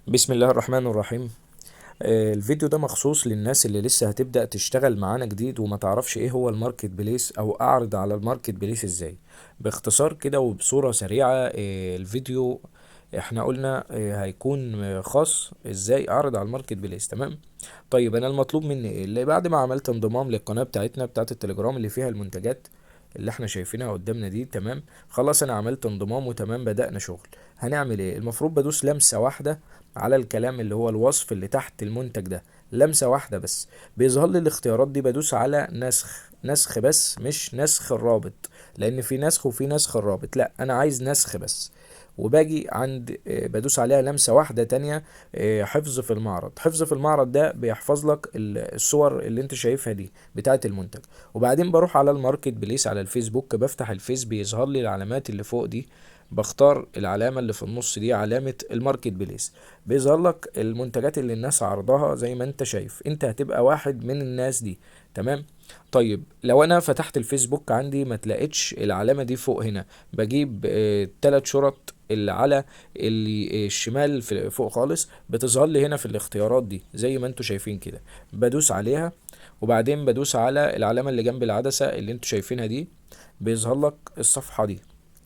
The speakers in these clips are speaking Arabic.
بسم الله الرحمن الرحيم. الفيديو ده مخصوص للناس اللي لسه هتبدأ تشتغل معانا جديد وما تعرفش ايه هو الماركت بليس او اعرض على الماركت بليس ازاي. باختصار كده وبصورة سريعة، الفيديو احنا قلنا هيكون خاص ازاي اعرض على الماركت بليس. تمام. طيب انا المطلوب مني ايه اللي بعد ما عملت انضمام للقناة بتاعتنا بتاعت التليجرام اللي فيها المنتجات اللي احنا شايفينها قدامنا دي؟ تمام. خلاص انا عملت انضمام وتمام، بدأنا شغل. هنعمل ايه؟ المفروض بدوس لمسة واحدة على الكلام اللي هو الوصف اللي تحت المنتج ده، لمسة واحدة بس. بيظهر لي الاختيارات دي، بدوس على نسخ. نسخ بس، مش نسخ الرابط، لان في نسخ وفي نسخ الرابط. لا، انا عايز نسخ بس. وباجي عند بدوس عليها لمسة واحدة تانية. حفظ في المعرض. حفظ في المعرض ده بيحفظ لك الصور اللي انت شايفها دي بتاعة المنتج. وبعدين بروح على الماركت بليس على الفيسبوك، بفتح الفيس، بيظهر لي العلامات اللي فوق دي. بختار العلامة اللي في النص دي علامة الماركت بليس. بيظهر لك المنتجات اللي الناس عرضها زي ما انت شايف، انت هتبقى واحد من الناس دي. تمام. طيب لو انا فتحت الفيسبوك عندي ما تلاقيتش العلامة دي فوق هنا، بجيب 3 شرط اللي على اللي الشمال فوق خالص، بتظهر لي هنا في الاختيارات دي زي ما انتوا شايفين كده. بدوس عليها، وبعدين بدوس على العلامة اللي جنب العدسة اللي انتوا شايفينها دي، بيظهر لك الصفحة دي.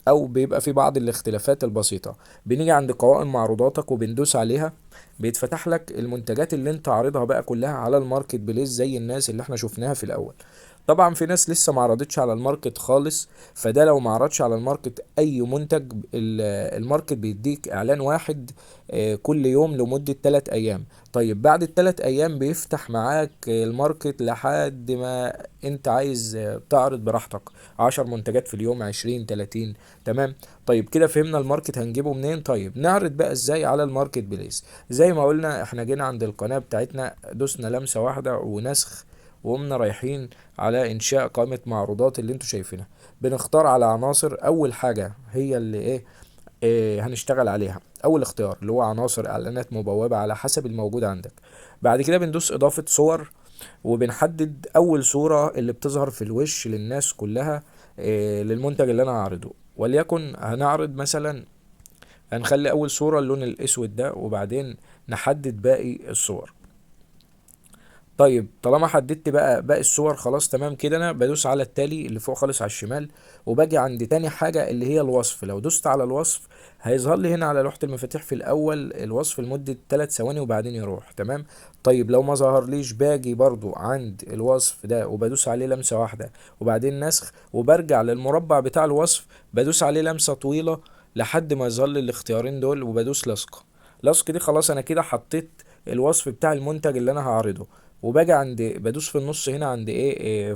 او بيبقى في بعض الاختلافات البسيطة. بنيجي عند قوائم معروضاتك وبندوس عليها، بيتفتح لك المنتجات اللي انت عارضها بقى كلها على الماركت بليس زي الناس اللي احنا شفناها في الاول. طبعا في ناس لسه ما عرضتش على الماركت خالص، فده لو ما عرضش على الماركت اي منتج، الماركت بيديك اعلان واحد كل يوم لمدة 3 ايام. طيب بعد ال3 ايام بيفتح معاك الماركت لحد ما انت عايز تعرض براحتك. 10 منتجات في اليوم، 20، 30. تمام. طيب كده فهمنا الماركت هنجيبه منين. طيب نعرض بقى ازاي على الماركت بليس؟ زي ما قلنا احنا جينا عند القناة بتاعتنا، دوسنا لمسة واحدة ونسخ، وقمنا رايحين على انشاء قائمة معروضات اللي انتوا شايفينها. بنختار على عناصر. اول حاجة هي اللي إيه هنشتغل عليها. اول اختيار اللي هو عناصر اعلانات مبوبة على حسب الموجود عندك. بعد كده بندوس اضافة صور، وبنحدد اول صورة اللي بتظهر في الوش للناس كلها للمنتج اللي انا هعرضه. وليكن هنعرض مثلا، هنخلي اول صورة اللون الاسود ده، وبعدين نحدد باقي الصور. طيب طالما حددت بقى باقي الصور خلاص تمام كده، انا بدوس على التالي اللي فوق خالص على الشمال، وباجي عند تاني حاجة اللي هي الوصف. لو دوست على الوصف هيظهر لي هنا على لوحة المفاتيح في الاول الوصف لمدة 3 ثواني وبعدين يروح. تمام. طيب لو ما ظهر ليش، باجي برضو عند الوصف ده وبدوس عليه لمسة واحدة، وبعدين نسخ، وبرجع للمربع بتاع الوصف، بدوس عليه لمسة طويلة لحد ما يظهر لي الاختيارين دول، وبدوس لصق. لصق دي خلاص انا كده حطيت الوصف بتاع المنتج اللي انا هعرضه. وباجي عند بدوس في النص هنا عند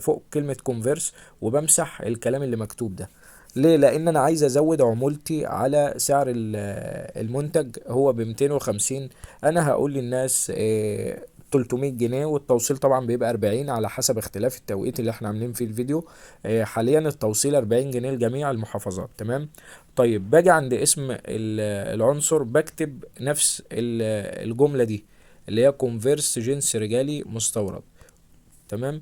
فوق كلمة كونفيرس، وبمسح الكلام اللي مكتوب ده. ليه؟ لان انا عايز ازود عمولتي على سعر المنتج. هو ب 250، انا هقول للناس 300 جنيه، والتوصيل طبعا بيبقى 40 على حسب اختلاف التوقيت اللي احنا عاملين فيه الفيديو. حاليا التوصيل 40 جنيه لجميع المحافظات. تمام. طيب باجي عند اسم العنصر، بكتب نفس الجملة دي اللي هي كونفيرس جنس رجالي مستورد. تمام.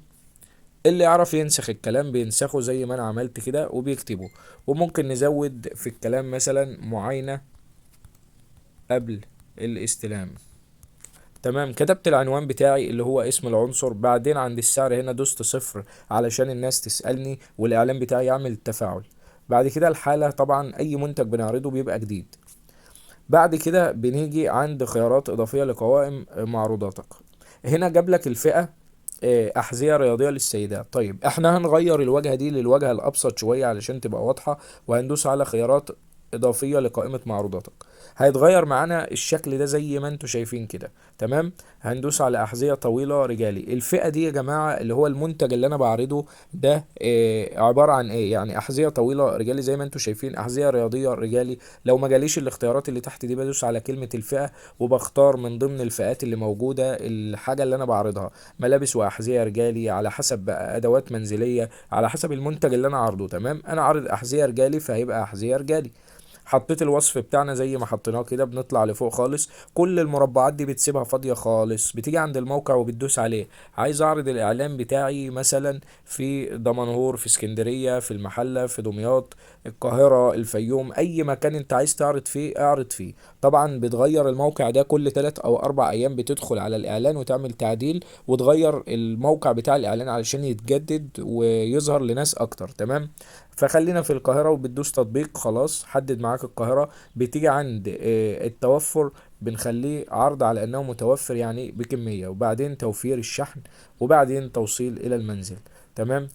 اللي يعرف ينسخ الكلام بينسخه زي ما انا عملت كده وبيكتبه. وممكن نزود في الكلام مثلا معاينة قبل الاستلام. تمام. كتبت العنوان بتاعي اللي هو اسم العنصر، بعدين عند السعر هنا دوست صفر علشان الناس تسألني والاعلان بتاعي يعمل التفاعل. بعد كده الحالة، طبعا اي منتج بنعرضه بيبقى جديد. بعد كده بنيجي عند خيارات اضافية لقوائم معروضاتك. هنا جاب لك الفئة أحذية رياضية للسيدات. طيب احنا هنغير الواجهة دي للواجهة الأبسط شوية علشان تبقى واضحة، وهندوس على خيارات إضافية لقائمة معروضاتك. هيتغير معانا الشكل ده زي ما انتوا شايفين كده. تمام. هندوس على أحذية طويلة رجالي. الفئة دي يا جماعة اللي هو المنتج اللي أنا بعرضه ده عبارة عن إيه؟ يعني أحذية طويلة رجالي زي ما انتوا شايفين، أحذية رياضية رجالي. لو ما جاليش الاختيارات اللي تحت دي بدوس على كلمة الفئة، وبختار من ضمن الفئات اللي موجودة الحاجة اللي أنا بعرضها. ملابس واحذيه رجالي، على حسب بقى ادوات منزليه، على حسب المنتج اللي انا عارضه. تمام. انا عارض احذيه رجالي فهيبقى احذيه رجالي. حطيت الوصف بتاعنا زي ما حطيناه كده، بنطلع لفوق خالص، كل المربعات دي بتسيبها فاضية خالص، بتيجي عند الموقع وبتدوس عليه. عايز اعرض الاعلان بتاعي مثلا في دمنهور، في اسكندرية، في المحلة، في دمياط، القاهرة، الفيوم، اي مكان انت عايز تعرض فيه اعرض فيه. طبعا بتغير الموقع ده كل 3 او 4 ايام، بتدخل على الاعلان وتعمل تعديل وتغير الموقع بتاع الاعلان علشان يتجدد ويظهر لناس اكتر. تمام. فخلينا في القاهرة، وبتدوس تطبيق، خلاص حدد معاك القاهرة. بتيجي عند التوفر، بنخليه عرض على انه متوفر يعني بكمية، وبعدين توفير الشحن، وبعدين توصيل الى المنزل. تمام.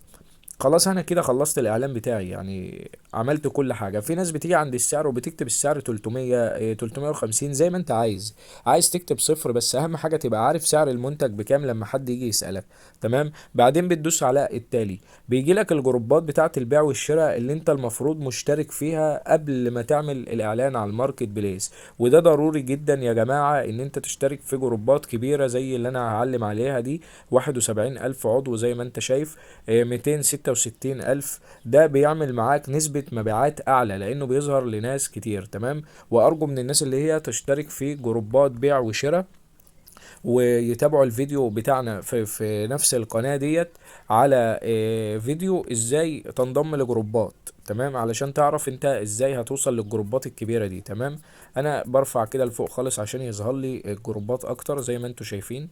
خلاص انا كده خلصت الاعلان بتاعي، يعني عملت كل حاجه. في ناس بتيجي عند السعر وبتكتب السعر 300 350 زي ما انت عايز. عايز تكتب صفر، بس اهم حاجه تبقى عارف سعر المنتج بكام لما حد يجي يسالك. تمام. بعدين بتدوس على التالي، بيجي لك الجروبات بتاعه البيع والشراء اللي انت المفروض مشترك فيها قبل ما تعمل الاعلان على الماركت بليس. وده ضروري جدا يا جماعه ان انت تشترك في جروبات كبيره زي اللي انا هعلم عليها دي، 71 الف عضو زي ما انت شايف، 266 ألف. ده بيعمل معاك نسبة مبيعات أعلى لأنه بيظهر لناس كتير. تمام. وأرجو من الناس اللي هي تشترك في جروبات بيع وشراء، ويتابعوا الفيديو بتاعنا في نفس القناة ديت، على فيديو ازاي تنضم لجروبات. تمام. علشان تعرف انت ازاي هتوصل للجروبات الكبيرة دي. تمام. انا برفع كده لفوق خالص عشان يظهر لي الجروبات اكتر زي ما انتوا شايفين.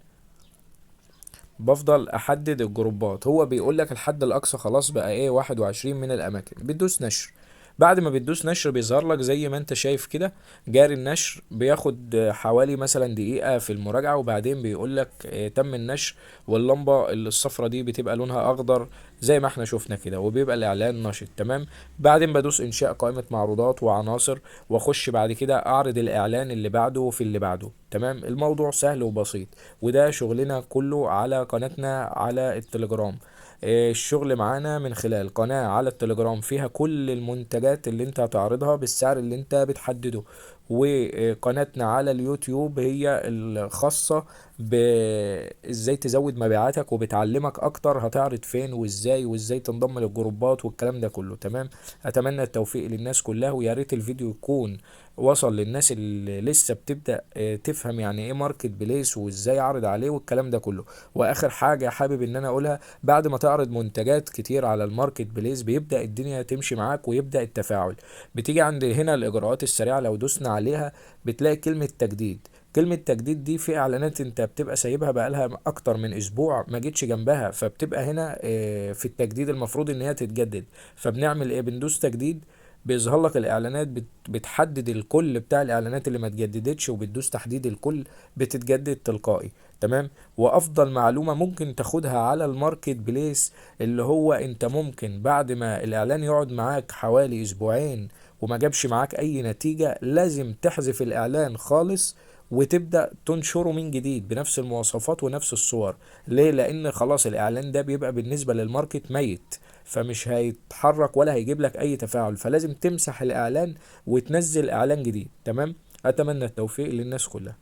بفضل احدد الجروبات، هو بيقول لك الحد الاقصى خلاص بقى ايه 21 من الاماكن. بتدوس نشر. بعد ما بتدوس نشر بيظهر لك زي ما انت شايف كده جاري النشر، بياخد حوالي مثلا دقيقة في المراجعة، وبعدين بيقول لك تم النشر. واللمبة اللي الصفرة دي بتبقى لونها اخضر زي ما احنا شفنا كده، وبيبقى الاعلان نشط. تمام. بعدين بدوس انشاء قائمة معروضات وعناصر، واخش بعد كده اعرض الاعلان اللي بعده في اللي بعده. تمام. الموضوع سهل وبسيط، وده شغلنا كله على قناتنا على التليجرام. الشغل معانا من خلال قناة على التليجرام فيها كل المنتجات اللي انت هتعرضها بالسعر اللي انت بتحدده، وقناتنا على اليوتيوب هي الخاصة بازاي تزود مبيعاتك، وبتعلمك اكتر هتعرض فين وازاي، وازاي تنضم للجروبات والكلام ده كله. تمام. اتمنى التوفيق للناس كلها، ويا ريت الفيديو يكون وصل للناس اللي لسه بتبدأ تفهم يعني ايه ماركت بليس وازاي اعرض عليه والكلام ده كله. واخر حاجة حابب ان انا اقولها، بعد ما تعرض منتجات كتير على الماركت بليس بيبدأ الدنيا تمشي معاك ويبدأ التفاعل. بتيجي عند هنا الاجراءات السريعة، لو دوسنا عليها بتلاقي كلمة تجديد. كلمة تجديد دي في اعلانات انت بتبقى سايبها بقالها اكتر من اسبوع ما جيتش جنبها، فبتبقى هنا في التجديد المفروض ان هي تتجدد. فبنعمل ايه؟ بندوس تجديد، بيظهر لك الاعلانات، بتحدد الكل بتاع الاعلانات اللي ما اتجددتش، وبتدوس تحديد الكل، بتتجدد تلقائي. تمام. وافضل معلومة ممكن تاخدها على الماركت بليس، اللي هو انت ممكن بعد ما الاعلان يقعد معاك حوالي اسبوعين وما جابش معاك اي نتيجة، لازم تحذف الاعلان خالص وتبدأ تنشره من جديد بنفس المواصفات ونفس الصور. ليه؟ لان خلاص الاعلان ده بيبقى بالنسبة للماركت ميت، فمش هيتحرك ولا هيجيب لك اي تفاعل، فلازم تمسح الاعلان وتنزل اعلان جديد. تمام. اتمنى التوفيق للناس كلها.